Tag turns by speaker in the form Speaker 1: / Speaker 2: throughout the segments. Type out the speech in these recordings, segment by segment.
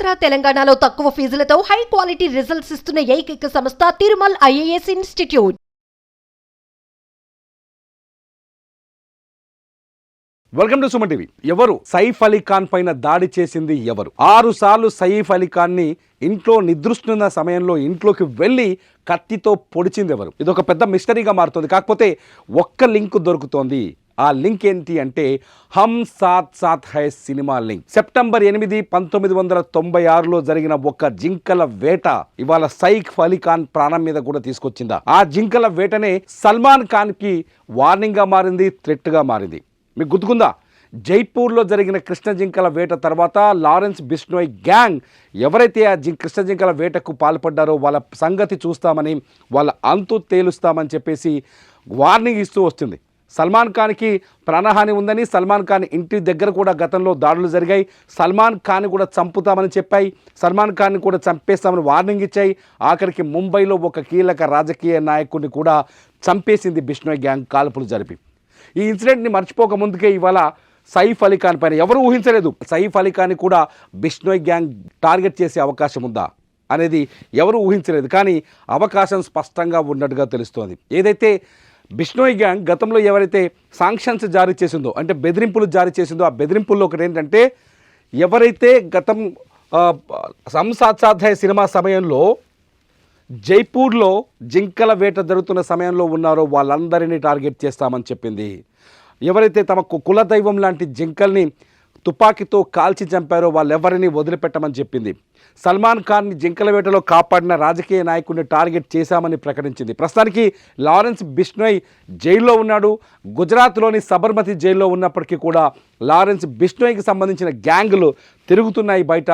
Speaker 1: ఆంధ్ర తెలంగాణలో తక్కువ ఫీజులతో high quality results ఇస్తున్న ఏకైక సంస్థ Tirumal IAS institute.
Speaker 2: Welcome to Suman TV. ఎవరు సైఫ్ అలీ ఖాన్ పైన దాడి చేసింది ఎవరు? 6 సార్లు సైఫ్ అలీ ఖాన్ ని ఇంట్లో నిద్రిస్తున్న సమయంలో ఇంట్లోకి వెళ్ళి కత్తితో పొడిచింది ఎవరు? ఇది ఒక పెద్ద మిస్టరీగా మారుతుంది. కాకపోతే ఒక్క లింక్ దొరుకుతోంది. ఆ లింక్ ఏంటి అంటే హమ్ సాత్ సాత్ హై సినిమా లింక్. సెప్టెంబర్ 8, 1996లో జరిగిన ఒక జింకల వేట ఇవాళ సైఫ్ అలీ ఖాన్ ప్రాణం మీద కూడా తీసుకొచ్చిందా? ఆ జింకల వేటనే సల్మాన్ ఖాన్ కి వార్నింగ్ గా మారింది, థ్రెట్ గా మారింది. మీకు గుర్తుకుందా? జైపూర్లో జరిగిన కృష్ణ జింకల వేట తర్వాత లారెన్స్ బిష్నోయ్ గ్యాంగ్ ఎవరైతే ఆ కృష్ణ జింకల వేటకు పాల్పడ్డారో వాళ్ళ సంగతి చూస్తామని, వాళ్ళ అంతు తేలుస్తామని చెప్పేసి వార్నింగ్ ఇస్తూ వస్తుంది. సల్మాన్ ఖాన్కి ప్రాణహాని ఉందని, సల్మాన్ ఖాన్ ఇంటి దగ్గర కూడా గతంలో దాడులు జరిగాయి. సల్మాన్ ఖాన్ కూడా చంపుతామని చెప్పాయి, సల్మాన్ ఖాన్ని కూడా చంపేస్తామని వార్నింగ్ ఇచ్చాయి. ఆఖరికి ముంబైలో ఒక కీలక రాజకీయ నాయకుడిని కూడా చంపేసింది బిష్నోయ్ గ్యాంగ్ కాల్పులు జరిపి. ఈ ఇన్సిడెంట్ని మర్చిపోక ముందుకే ఇవాళ సైఫ్ అలీ ఖాన్ పైన ఎవరు ఊహించలేదు సైఫ్ అలీ ఖాన్ని కూడా బిష్నోయ్ గ్యాంగ్ టార్గెట్ చేసే అవకాశం ఉందా అనేది ఎవరు ఊహించలేదు. కానీ అవకాశం స్పష్టంగా ఉన్నట్టుగా తెలుస్తోంది. ఏదైతే బిష్నోయ్ గ్యాంగ్ గతంలో ఎవరైతే శాంక్షన్స్ జారీ చేసిందో, అంటే బెదిరింపులు జారీ చేసిందో, ఆ బెదిరింపుల్లో ఒకటి ఏంటంటే ఎవరైతే గతం హమ్ సాత్ సాత్ హై సినిమా సమయంలో జైపూర్లో జింకల వేట జరుగుతున్న సమయంలో ఉన్నారో వాళ్ళందరినీ టార్గెట్ చేస్తామని చెప్పింది. ఎవరైతే తమ కులదైవం లాంటి జింకల్ని తుపాకీతో కాల్చి చంపారో వాళ్ళెవరిని వదిలిపెట్టమని చెప్పింది. సల్మాన్ ఖాన్ని జింకల వేటలో కాపాడిన రాజకీయ నాయకుడిని టార్గెట్ చేశామని ప్రకటించింది. ప్రస్తుతానికి లారెన్స్ బిష్నోయ్ జైల్లో ఉన్నాడు. గుజరాత్లోని సబర్మతి జైల్లో ఉన్నప్పటికీ కూడా లారెన్స్ బిష్నోయ్కి సంబంధించిన గ్యాంగులు తిరుగుతున్నాయి బయట.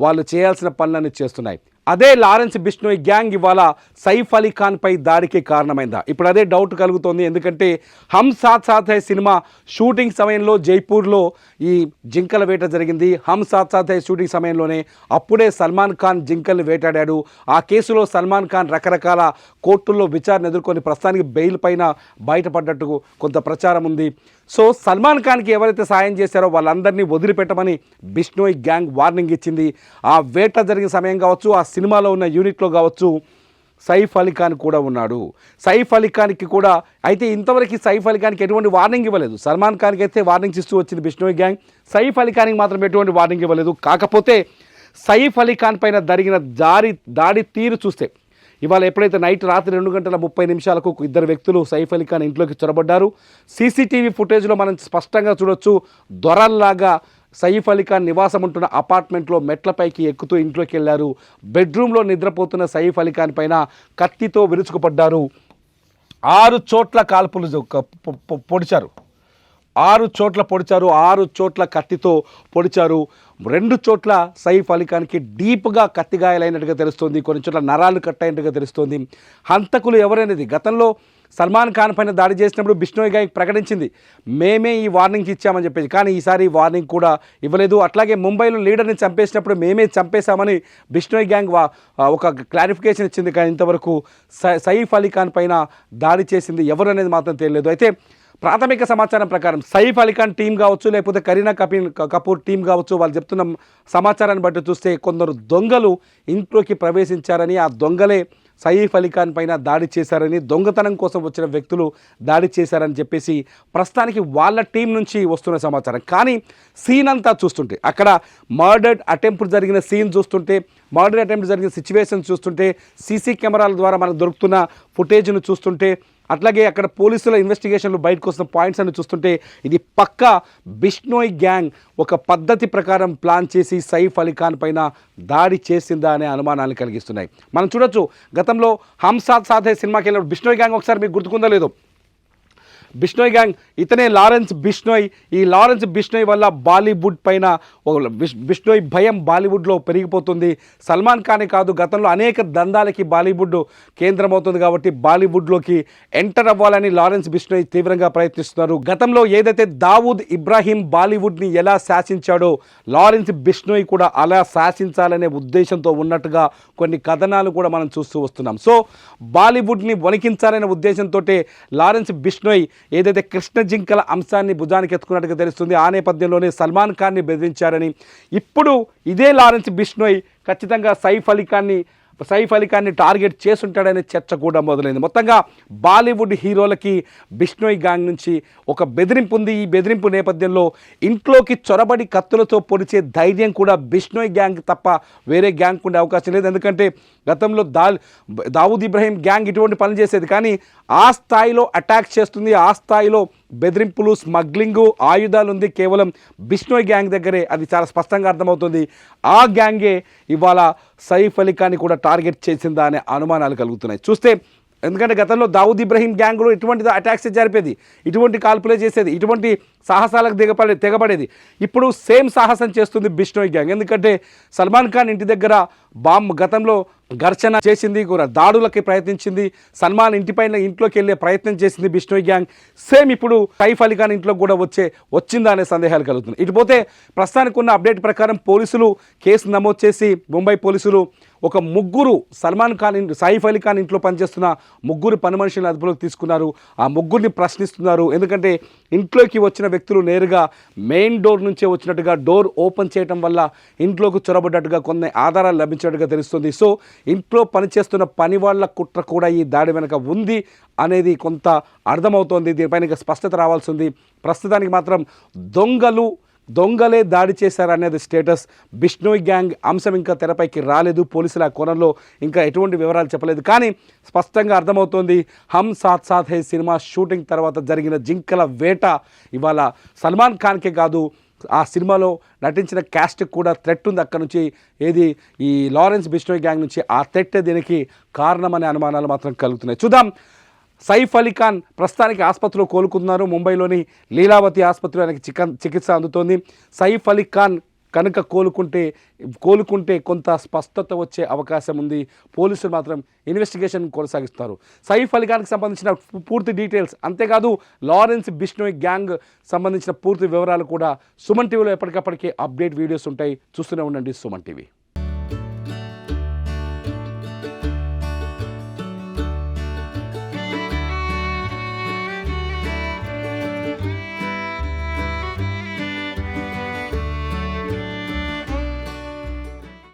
Speaker 2: వాళ్ళు చేయాల్సిన పనులన్నీ చేస్తున్నాయి. అదే లారెన్స్ బిష్నోయ్ గ్యాంగ్ ఇవాళ సైఫ్ అలీ ఖాన్ పై దాడికి కారణమైందా? ఇప్పుడు అదే డౌట్ కలుగుతోంది. ఎందుకంటే హమ్ సాత్ సాత్ హై సినిమా షూటింగ్ సమయంలో జైపూర్లో ఈ జింకల వేట జరిగింది. హమ్ సాత్ సాత్ హై షూటింగ్ సమయంలోనే అప్పుడే సల్మాన్ ఖాన్ జింకల్ని వేటాడాడు. ఆ కేసులో సల్మాన్ ఖాన్ రకరకాల కోర్టుల్లో విచారణ ఎదుర్కొని ప్రస్తుతానికి బెయిల్ పైన బయటపడ్డట్టు కొంత ప్రచారం ఉంది. సో సల్మాన్ ఖాన్కి ఎవరైతే సాయం చేశారో వాళ్ళందరినీ వదిలిపెట్టమని బిష్నోయ్ గ్యాంగ్ వార్నింగ్ ఇచ్చింది. ఆ వేట జరిగిన సమయం కావచ్చు, ఆ సినిమాలో ఉన్న యూనిట్లో కావచ్చు, సైఫ్ అలీ ఖాన్ కూడా ఉన్నాడు. సైఫ్ అలీ ఖాన్కి కూడా అయితే ఇంతవరకు సైఫ్ అలీ ఖాన్కి ఎటువంటి వార్నింగ్ ఇవ్వలేదు. సల్మాన్ ఖాన్కి అయితే వార్నింగ్స్ ఇస్తూ వచ్చింది బిష్నోయ్ గ్యాంగ్. సైఫ్ అలీ ఖాన్కి మాత్రం ఎటువంటి వార్నింగ్ ఇవ్వలేదు. కాకపోతే సైఫ్ అలీ ఖాన్ పైన జరిగిన దాడి తీరు చూస్తే ఇవాళ ఎప్పుడైతే రాత్రి 2:30 2 వ్యక్తులు సైఫ్ అలీ ఖాన్ ఇంట్లోకి చొరబడ్డారు. సీసీటీవీ ఫుటేజ్లో మనం స్పష్టంగా చూడొచ్చు. దొరల్లాగా సైఫ్ అలీ ఖాన్ నివాసం ఉంటున్న అపార్ట్మెంట్లో మెట్లపైకి ఎక్కుతూ ఇంట్లోకి వెళ్ళారు. బెడ్రూమ్లో నిద్రపోతున్న సైఫ్ అలీ ఖాన్ పైన కత్తితో విరుచుకుపడ్డారు. 6 చోట్ల కాల్పులు పొడిచారు. 6 చోట్ల పొడిచారు. 6 చోట్ల కత్తితో పొడిచారు. 2 చోట్ల సైఫ్ అలీ ఖాన్కి డీప్గా కత్తిగాయాలైనట్టుగా తెలుస్తోంది. కొన్ని చోట్ల నరాలు కట్టయినట్టుగా తెలుస్తోంది. హంతకులు ఎవరైనది గతంలో సల్మాన్ ఖాన్ పైన దాడి చేసినప్పుడు బిష్నోయ్ గ్యాంగ్ ప్రకటించింది, మేమే ఈ వార్నింగ్ ఇచ్చామని చెప్పేసి. కానీ ఈసారి వార్నింగ్ కూడా ఇవ్వలేదు. అట్లాగే ముంబైలో లీడర్ని చంపేసినప్పుడు మేమే చంపేశామని బిష్నోయ్ గ్యాంగ్ ఒక క్లారిఫికేషన్ ఇచ్చింది. కానీ ఇంతవరకు సైఫ్ అలీ ఖాన్ పైన దాడి చేసింది ఎవరు అనేది మాత్రం తెలియలేదు. అయితే ప్రాథమిక సమాచారం ప్రకారం సైఫ్ అలీ ఖాన్ టీం కావచ్చు, లేకపోతే కరీనా కపూర్ టీం కావచ్చు, వాళ్ళు చెప్తున్న సమాచారాన్ని బట్టి చూస్తే కొందరు దొంగలు ఇంట్లోకి ప్రవేశించారని, ఆ దొంగలే సైఫ్ అలీ ఖాన్ పైన దాడి చేశారని, దొంగతనం కోసం వచ్చిన వ్యక్తులు దాడి చేశారని చెప్పేసి ప్రస్తుతానికి వాళ్ళ టీం నుంచి వస్తున్న సమాచారం. కానీ సీన్ అంతా చూస్తుంటే, అక్కడ మర్డర్ అటెంప్ట్ జరిగిన సీన్ చూస్తుంటే, మర్డర్ అటెంప్ట్ జరిగిన సిచ్యువేషన్ చూస్తుంటే, సీసీ కెమెరాల ద్వారా మనకు దొరుకుతున్న ఫుటేజ్ను చూస్తుంటే, అట్లాగే అక్కడ పోలీసుల ఇన్వెస్టిగేషన్లు బయటకు వస్తున్న పాయింట్స్ అని చూస్తుంటే ఇది పక్కా బిష్నోయ్ గ్యాంగ్ ఒక పద్ధతి ప్రకారం ప్లాన్ చేసి సైఫ్ అలీ ఖాన్ పైన దాడి చేసిందా అనే అనుమానాలు కలిగిస్తున్నాయి. మనం చూడొచ్చు, గతంలో హమ్ సాత్ సాత్ హై సినిమాకి వెళ్ళినప్పుడు బిష్నోయ్ గ్యాంగ్ ఒకసారి మీకు గుర్తుకుందో లేదో, బిష్నోయ్ గ్యాంగ్ ఇతనే లారెన్స్ బిష్నోయ్. ఈ లారెన్స్ బిష్నోయ్ వల్ల బాలీవుడ్ పైన బిష్నోయ్ భయం బాలీవుడ్లో పెరిగిపోతుంది. సల్మాన్ ఖానే కాదు, గతంలో అనేక దందాలకి బాలీవుడ్ కేంద్రమవుతుంది కాబట్టి బాలీవుడ్లోకి ఎంటర్ అవ్వాలని లారెన్స్ బిష్నోయ్ తీవ్రంగా ప్రయత్నిస్తున్నారు. గతంలో ఏదైతే దావూద్ ఇబ్రాహీం బాలీవుడ్ని ఎలా శాసించాడో లారెన్స్ బిష్నోయ్ కూడా అలా శాసించాలనే ఉద్దేశంతో ఉన్నట్టుగా కొన్ని కథనాలు కూడా మనం చూస్తూ వస్తున్నాం. సో బాలీవుడ్ని వణికించాలనే ఉద్దేశంతో లారెన్స్ బిష్నోయ్ ఏదైతే కృష్ణ జింకల అంశాన్ని భుజానికి ఎత్తుకున్నట్టుగా తెలుస్తుంది. ఆ నేపథ్యంలోనే సల్మాన్ ఖాన్ని బెదిరించారని, ఇప్పుడు ఇదే లారెన్స్ బిష్నోయ్ ఖచ్చితంగా సైఫ్ అలీ ఖాన్ని టార్గెట్ చేసుంటాడనే చర్చ కూడా మొదలైంది. మొత్తంగా బాలీవుడ్ హీరోలకి బిష్నోయ్ గ్యాంగ్ నుంచి ఒక బెదిరింపు ఉంది. ఈ బెదిరింపు నేపథ్యంలో ఇంట్లోకి చొరబడి కత్తులతో పొడిచే ధైర్యం కూడా బిష్నోయ్ గ్యాంగ్ తప్ప వేరే గ్యాంగ్ ఉండే అవకాశం లేదు. ఎందుకంటే గతంలో దావూద్ ఇబ్రహీం గ్యాంగ్ ఇటువంటి పనులు చేసేది, కానీ ఆ స్థాయిలో అటాక్ చేస్తుంది, ఆ స్థాయిలో బెదిరింపులు, స్మగ్లింగు, ఆయుధాలు ఉంది కేవలం బిష్నోయ్ గ్యాంగ్ దగ్గరే. అది చాలా స్పష్టంగా అర్థమవుతుంది. ఆ గ్యాంగే ఇవాళ సైఫ్ అలీ ఖాన్ని కూడా టార్గెట్ చేసిందా అనే అనుమానాలు కలుగుతున్నాయి చూస్తే. ఎందుకంటే గతంలో దావూద్ ఇబ్రహీం గ్యాంగ్లో ఇటువంటి అటాక్స్ జరిపేది, ఇటువంటి కాల్పులే చేసేది, ఇటువంటి సాహసాలకు తెగబడేది. ఇప్పుడు సేమ్ సాహసం చేస్తుంది బిష్నోయ్ గ్యాంగ్. ఎందుకంటే సల్మాన్ ఖాన్ ఇంటి దగ్గర గతంలో ఘర్షణ చేసింది, దాడులకి ప్రయత్నించింది, సల్మాన్ ఇంట్లోకి వెళ్ళే ప్రయత్నం చేసింది బిష్నోయ్ గ్యాంగ్. సేమ్ ఇప్పుడు సైఫ్ అలీ ఖాన్ ఇంట్లోకి కూడా వచ్చిందా అనే సందేహాలు కలుగుతున్నాయి. ఇటుపోతే ప్రస్తుతానికి ఉన్న అప్డేట్ ప్రకారం పోలీసులు కేసు నమోదు చేసి, ముంబై పోలీసులు ఒక ముగ్గురు సైఫ్ అలీ ఖాన్ ఇంట్లో పనిచేస్తున్న ముగ్గురు పని మనుషులను అదుపులోకి తీసుకున్నారు. ఆ ముగ్గురిని ప్రశ్నిస్తున్నారు. ఎందుకంటే ఇంట్లోకి వచ్చిన వ్యక్తులు నేరుగా మెయిన్ డోర్ నుంచే వచ్చినట్టుగా, డోర్ ఓపెన్ చేయడం వల్ల ఇంట్లోకి చొరబడ్డట్టుగా కొన్ని ఆధారాలు లభించినట్టుగా తెలుస్తుంది. సో ఇంట్లో పనిచేస్తున్న పని వాళ్ళ కుట్ర కూడా ఈ దాడి వెనక ఉంది అనేది కొంత అర్థమవుతోంది. దీనిపైన స్పష్టత రావాల్సి ఉంది. ప్రస్తుతానికి మాత్రం దొంగలే దాడి చేశారనేది స్టేటస్. బిష్నోయ్ గ్యాంగ్ అంశం ఇంకా తెరపైకి రాలేదు. పోలీసులు ఆ కోణంలో ఇంకా ఎటువంటి వివరాలు చెప్పలేదు. కానీ స్పష్టంగా అర్థమవుతోంది, హమ్ సాత్ సాత్ హై సినిమా షూటింగ్ తర్వాత జరిగిన జింకల వేట ఇవాళ సల్మాన్ ఖాన్కే కాదు, ఆ సినిమాలో నటించిన క్యాస్ట్కి కూడా థ్రెట్ ఉంది అక్కడ నుంచి. ఈ లారెన్స్ బిష్నోయ్ గ్యాంగ్ నుంచి ఆ థ్రెట్ దీనికి కారణమనే అనుమానాలు మాత్రం కలుగుతున్నాయి. చూద్దాం. సైఫ్ అలీ ఖాన్ ప్రస్తుతానికి ఆసుపత్రిలో కోలుకున్నారు. ముంబైలోని లీలావతి ఆసుపత్రిలో ఆయనకి చికిత్స అందుతోంది. సైఫ్ అలీ ఖాన్ కనుక కోలుకుంటే కొంత స్పష్టత వచ్చే అవకాశం ఉంది. పోలీసులు మాత్రం ఇన్వెస్టిగేషన్ కొనసాగిస్తారు. సైఫ్ అలీ ఖాన్కి సంబంధించిన పూర్తి డీటెయిల్స్, అంతేకాదు లారెన్స్ బిష్నోయ్ గ్యాంగ్ సంబంధించిన పూర్తి వివరాలు కూడా సుమన్ టీవీలో ఎప్పటికప్పటికే అప్డేట్ వీడియోస్ ఉంటాయి. చూస్తూనే ఉండండి సుమన్ టీవీ.